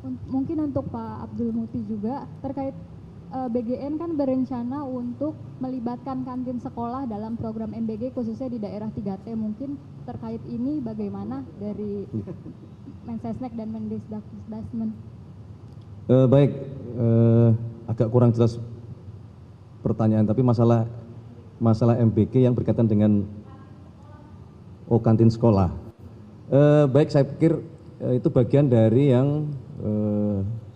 Mungkin untuk Pak Abdul Muti juga terkait BGN kan berencana untuk melibatkan kantin sekolah dalam program MBG khususnya di daerah 3T. Mungkin terkait ini bagaimana dari Mensesnek dan Mendisdasmen? Baik, agak kurang jelas pertanyaan, tapi masalah MBG yang berkaitan dengan kantin sekolah. Baik, saya pikir itu bagian dari yang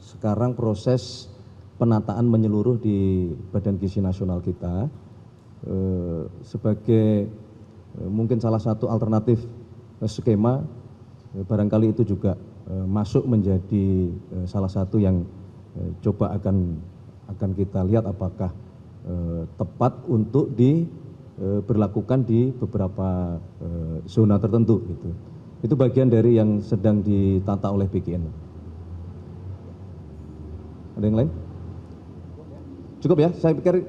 sekarang proses penataan menyeluruh di Badan Gizi Nasional kita sebagai mungkin salah satu alternatif skema, barangkali itu juga masuk menjadi salah satu yang coba akan kita lihat apakah tepat untuk diberlakukan di beberapa zona tertentu gitu. Itu bagian dari yang sedang ditata oleh BGN. Ada yang lain? Cukup ya, saya pikir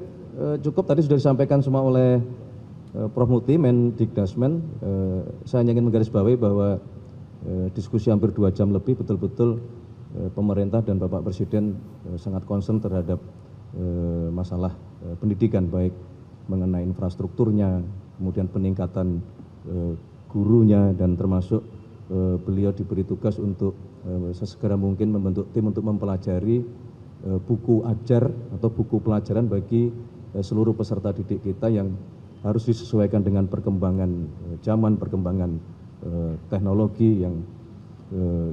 cukup. Tadi sudah disampaikan semua oleh Prof. Muti, Mendikdasmen. Saya hanya ingin menggarisbawahi bahwa diskusi hampir 2 jam lebih, betul-betul pemerintah dan Bapak Presiden sangat concern terhadap masalah pendidikan, baik mengenai infrastrukturnya, kemudian peningkatan gurunya, dan termasuk beliau diberi tugas untuk sesegera mungkin membentuk tim untuk mempelajari buku ajar atau buku pelajaran bagi seluruh peserta didik kita yang harus disesuaikan dengan perkembangan zaman, perkembangan teknologi yang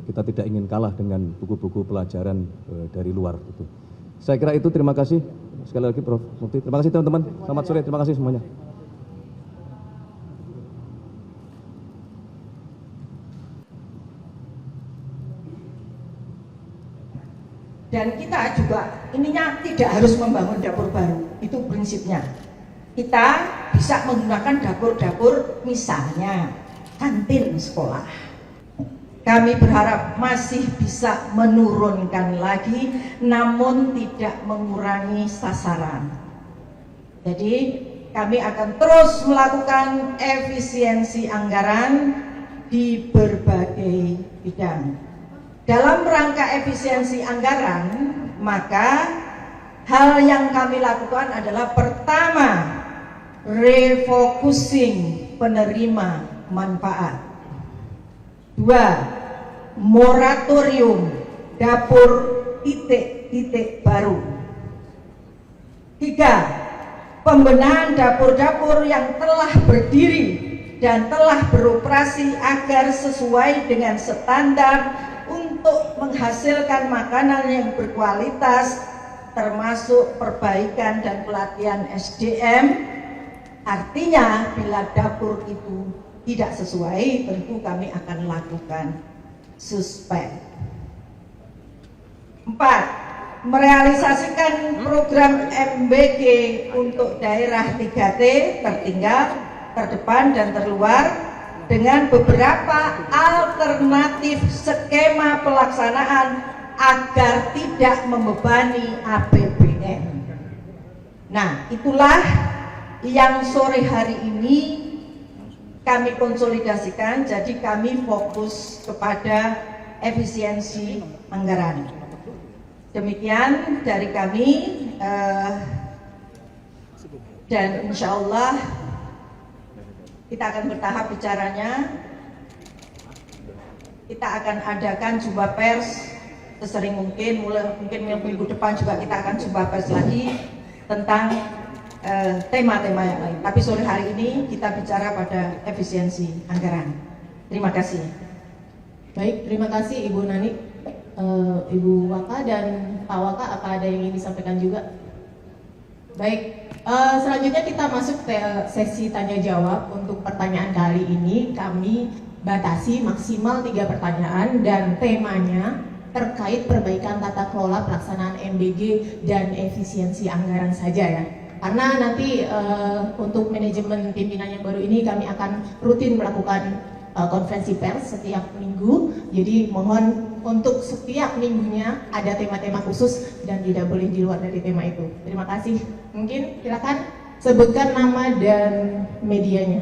kita tidak ingin kalah dengan buku-buku pelajaran dari luar. Saya kira itu. Terima kasih sekali lagi Prof. Muti. Terima kasih teman-teman. Selamat sore. Terima kasih semuanya. Dan kita juga ininya tidak harus membangun dapur baru, itu prinsipnya. Kita bisa menggunakan dapur-dapur misalnya kantin sekolah. Kami berharap masih bisa menurunkan lagi, namun tidak mengurangi sasaran. Jadi kami akan terus melakukan efisiensi anggaran di berbagai bidang. Dalam rangka efisiensi anggaran, maka hal yang kami lakukan adalah pertama, refocusing penerima manfaat. 2, moratorium dapur titik-titik baru. 3, pembenahan dapur-dapur yang telah berdiri dan telah beroperasi agar sesuai dengan standar untuk menghasilkan makanan yang berkualitas, termasuk perbaikan dan pelatihan SDM. Artinya bila dapur itu tidak sesuai, tentu kami akan lakukan suspend. 4, merealisasikan program MBG untuk daerah 3T tertinggal, terdepan dan terluar dengan beberapa alternatif skema pelaksanaan agar tidak membebani APBN. Nah, itulah yang sore hari ini kami konsolidasikan, jadi kami fokus kepada efisiensi anggaran. Demikian dari kami, dan insya Allah kita akan bertahap bicaranya. Kita akan adakan jumpa pers sesering mungkin, mungkin minggu depan juga kita akan jumpa pers lagi tentang tema-tema yang lain. Tapi sore hari ini kita bicara pada efisiensi anggaran. Terima kasih. Baik, terima kasih Ibu Nani, Ibu Waka dan Pak Waka. Apa ada yang ingin disampaikan juga? Baik, selanjutnya kita masuk ke sesi tanya jawab. Untuk pertanyaan kali ini kami batasi maksimal 3 pertanyaan dan temanya terkait perbaikan tata kelola pelaksanaan MBG dan efisiensi anggaran saja ya. Karena nanti untuk manajemen pimpinan yang baru ini kami akan rutin melakukan konferensi pers setiap minggu. Jadi mohon untuk setiap minggunya ada tema-tema khusus dan tidak boleh di luar dari tema itu. Terima kasih. Mungkin silakan sebutkan nama dan medianya.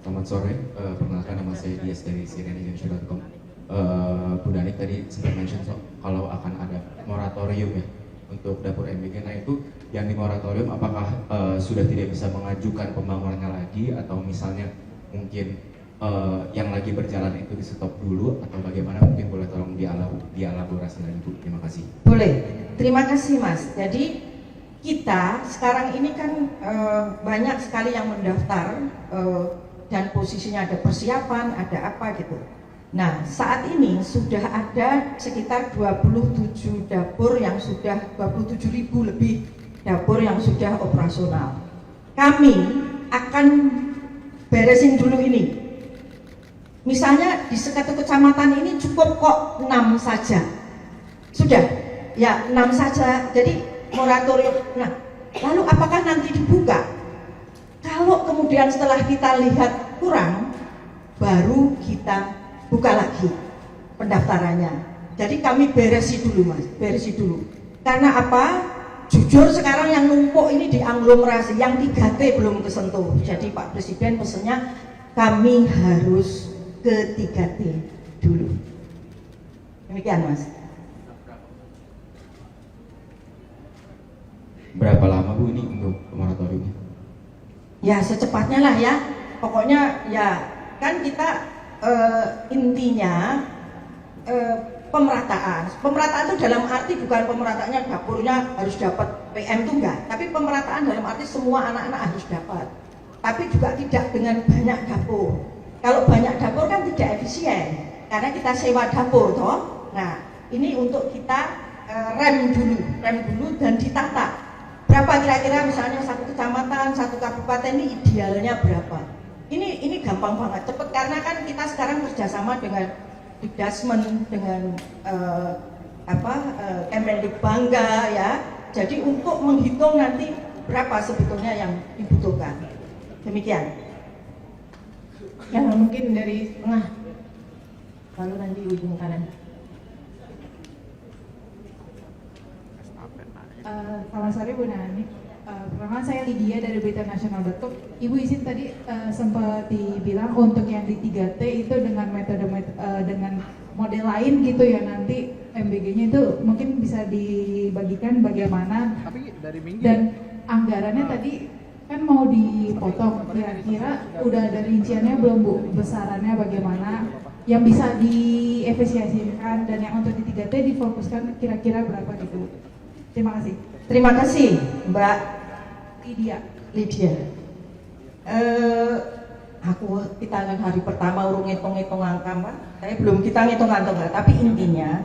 Selamat sore, perkenalkan nama saya Dias dari cnnindonesia.com. Bu Danik tadi sempat mention kalau akan ada moratorium ya untuk dapur MBG. Nah itu yang di moratorium apakah sudah tidak bisa mengajukan pembangunannya lagi atau misalnya mungkin yang lagi berjalan itu di stop dulu atau bagaimana, mungkin boleh tolong dielaborasi lagi Bu, terima kasih. Boleh, terima kasih Mas. Jadi kita sekarang ini kan banyak sekali yang mendaftar dan posisinya ada persiapan, ada apa gitu. Nah saat ini sudah ada sekitar 27 dapur yang sudah 27.000 lebih dapur yang sudah operasional. Kami akan beresin dulu ini. Misalnya di satu kecamatan ini cukup kok 6 saja. Sudah, ya 6 saja. Jadi moratorium. Nah, lalu apakah nanti dibuka? Kalau kemudian setelah kita lihat kurang, baru kita buka lagi pendaftarannya. Jadi kami beresi dulu Mas, beresi dulu. Karena apa? Jujur sekarang yang numpuk ini di aglomerasi, yang 3T belum kesentuh. Jadi Pak Presiden pesannya kami harus ke 3T dulu. Demikian Mas. Berapa lama Bu ini untuk moratoriumnya? Ya secepatnya lah ya. Pokoknya ya kan kita intinya pemerataan. Pemerataan itu dalam arti bukan pemerataannya dapurnya harus dapat PM itu enggak, tapi pemerataan dalam arti semua anak-anak harus dapat. Tapi juga tidak dengan banyak dapur. Kalau banyak dapur kan tidak efisien karena kita sewa dapur toh. Nah, ini untuk kita rem dulu dan ditata. Berapa kira-kira misalnya satu kecamatan, satu kabupaten ini idealnya berapa? Ini gampang banget, cepet karena kan kita sekarang kerjasama dengan Dikdasmen, dengan Kemendikbangga ya. Jadi untuk menghitung nanti berapa sebetulnya yang dibutuhkan. Demikian. Ya mungkin dari tengah, lalu nanti ujung kanan. Selamat sore Bu Nani. Pertama saya Lydia dari beritaNasional.com. Ibu izin tadi sempat dibilang untuk yang di 3T itu dengan metode dengan model lain gitu ya, nanti MBG-nya itu mungkin bisa dibagikan bagaimana. Tapi dari minggu. Dan anggarannya tadi kan mau dipotong, kira-kira udah ada rinciannya belum Bu? Besarannya bagaimana? Yang bisa diefisiensikan dan yang untuk di 3T difokuskan kira-kira berapa gitu? Terima kasih. Terima kasih Mbak Lydia. Kita kan hari pertama urung ngitung-ngitung angka Mbak. Saya belum kita ngitung-ngitung, tapi intinya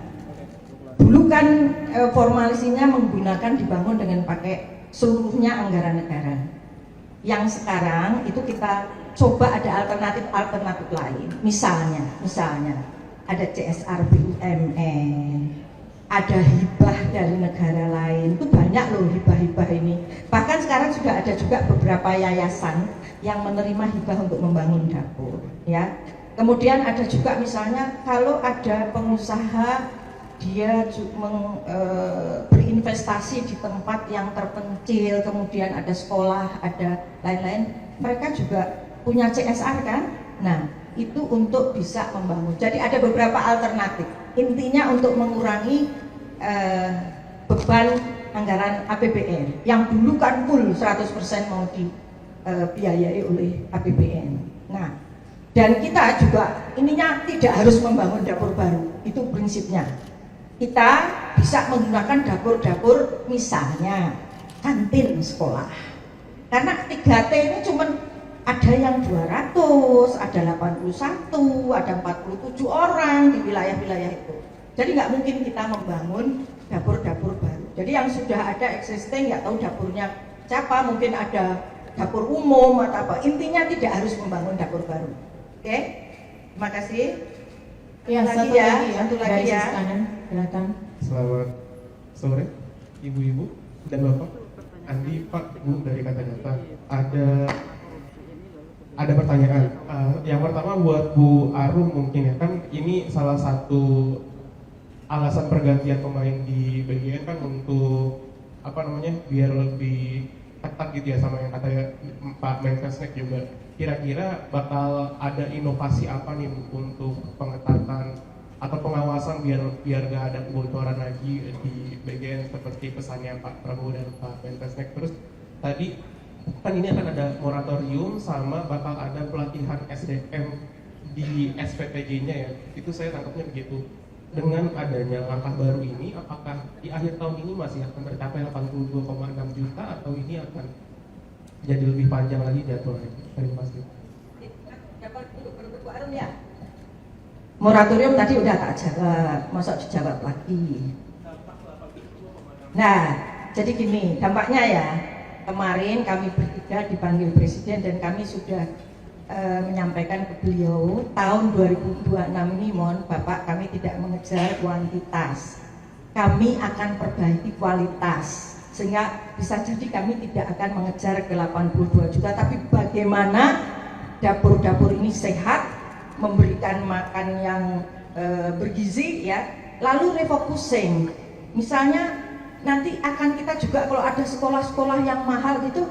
dulu kan formalisasinya menggunakan dibangun dengan pakai seluruhnya anggaran negara. Yang sekarang itu kita coba ada alternatif lain. Misalnya ada CSR BUMN, ada hibah dari negara lain, itu banyak loh hibah-hibah ini. Bahkan sekarang sudah ada juga beberapa yayasan yang menerima hibah untuk membangun dapur ya. Kemudian ada juga misalnya kalau ada pengusaha dia berinvestasi di tempat yang terpencil, kemudian ada sekolah, ada lain-lain, mereka juga punya CSR kan. Nah itu untuk bisa membangun. Jadi ada beberapa alternatif. Intinya untuk mengurangi beban anggaran APBN yang dulu kan full 100% mau dibiayai oleh APBN. Nah, dan kita juga ininya tidak harus membangun dapur baru, itu prinsipnya. Kita bisa menggunakan dapur-dapur misalnya kantin sekolah. Karena 3T ini cuma ada yang 200, ada 81, ada 47 orang di wilayah-wilayah itu. Jadi nggak mungkin kita membangun dapur-dapur baru. Jadi yang sudah ada existing, nggak tahu dapurnya siapa, mungkin ada dapur umum atau apa. Intinya tidak harus membangun dapur baru. Oke, terima kasih. Ya, Satu lagi ya. Silakan. Selamat sore, ibu-ibu dan bapak. Andi, Pak, Bu dari Kata Data. Ada pertanyaan. Yang pertama buat Bu Arum mungkin ya, kan ini salah satu alasan pergantian pemain di BGN kan untuk biar lebih ketat gitu ya sama yang katanya Pak Menkesnek juga. Kira-kira bakal ada inovasi apa nih untuk pengetatan atau pengawasan biar nggak ada kebocoran lagi di BGN seperti pesannya Pak Prabowo dan Pak Menkesnek. Terus tadi kan ini akan ada moratorium sama bakal ada pelatihan SDM di SPPG-nya ya. Itu saya tangkapnya begitu. Dengan adanya langkah baru ini, apakah di akhir tahun ini masih akan tercapai 82,6 juta atau ini akan jadi lebih panjang lagi jadwalnya? Terima kasih. Moratorium tadi udah tak jawab, masa dijawab lagi. Nah, jadi gini, dampaknya ya, kemarin kami bertiga dipanggil Presiden dan kami sudah menyampaikan ke beliau, tahun 2026 ini mohon Bapak, kami tidak mengejar kuantitas, kami akan perbaiki kualitas, sehingga bisa jadi kami tidak akan mengejar ke 82 juta, tapi bagaimana dapur-dapur ini sehat, memberikan makan yang bergizi ya, lalu refocusing. Misalnya nanti akan kita juga kalau ada sekolah-sekolah yang mahal gitu,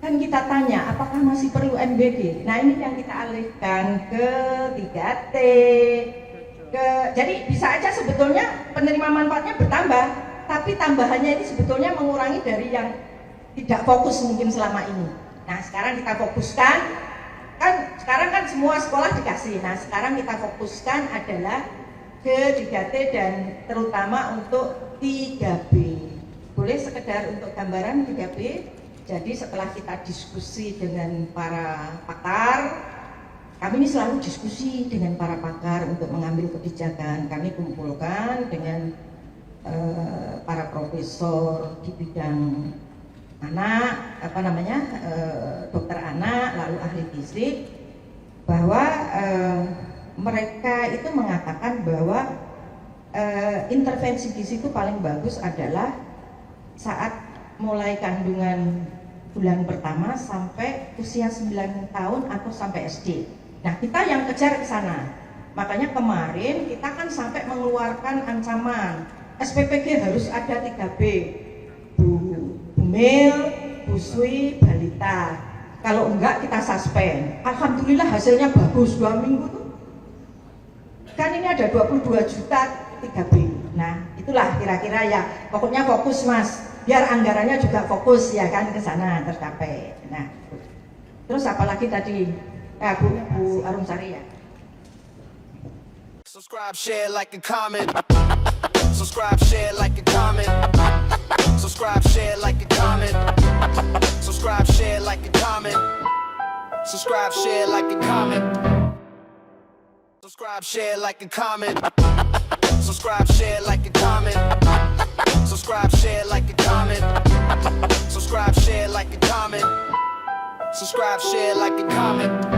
kan kita tanya apakah masih perlu MBG. Nah ini yang kita alihkan ke 3T, jadi bisa aja sebetulnya penerima manfaatnya bertambah, tapi tambahannya ini sebetulnya mengurangi dari yang tidak fokus mungkin selama ini. Nah sekarang kita fokuskan, kan sekarang kan semua sekolah dikasih. Nah sekarang kita fokuskan adalah ke 3T dan terutama untuk 3B. Boleh sekedar untuk gambaran 3B. Jadi setelah kita diskusi dengan para pakar, kami ini selalu diskusi dengan para pakar untuk mengambil kebijakan. Kami kumpulkan dengan para profesor di bidang anak, dokter anak, lalu ahli gizi, bahwa mereka itu mengatakan bahwa intervensi gizi itu paling bagus adalah saat mulai kandungan bulan pertama sampai usia 9 tahun atau sampai SD. Nah kita yang kejar ke sana. Makanya kemarin kita kan sampai mengeluarkan ancaman SPPG harus ada 3B, Bumil, Busui, Balita. Kalau enggak kita suspend. Alhamdulillah hasilnya bagus, 2 minggu tuh. Kan ini ada 22 juta 3B. Nah itulah kira-kira ya, pokoknya fokus Mas. Biar anggarannya juga fokus ya kan ke sana tercapai. Nah, terus apalagi tadi Bu Arumsari ya. Subscribe, share, like and comment. Subscribe, share, like and comment. Subscribe, share, like and comment. Subscribe, share, like and comment. Subscribe, share, like and comment. Subscribe, share, like and comment. Subscribe, share, like and comment. Subscribe, share, like and comment. Subscribe, share, like and comment. Subscribe, share, like and comment.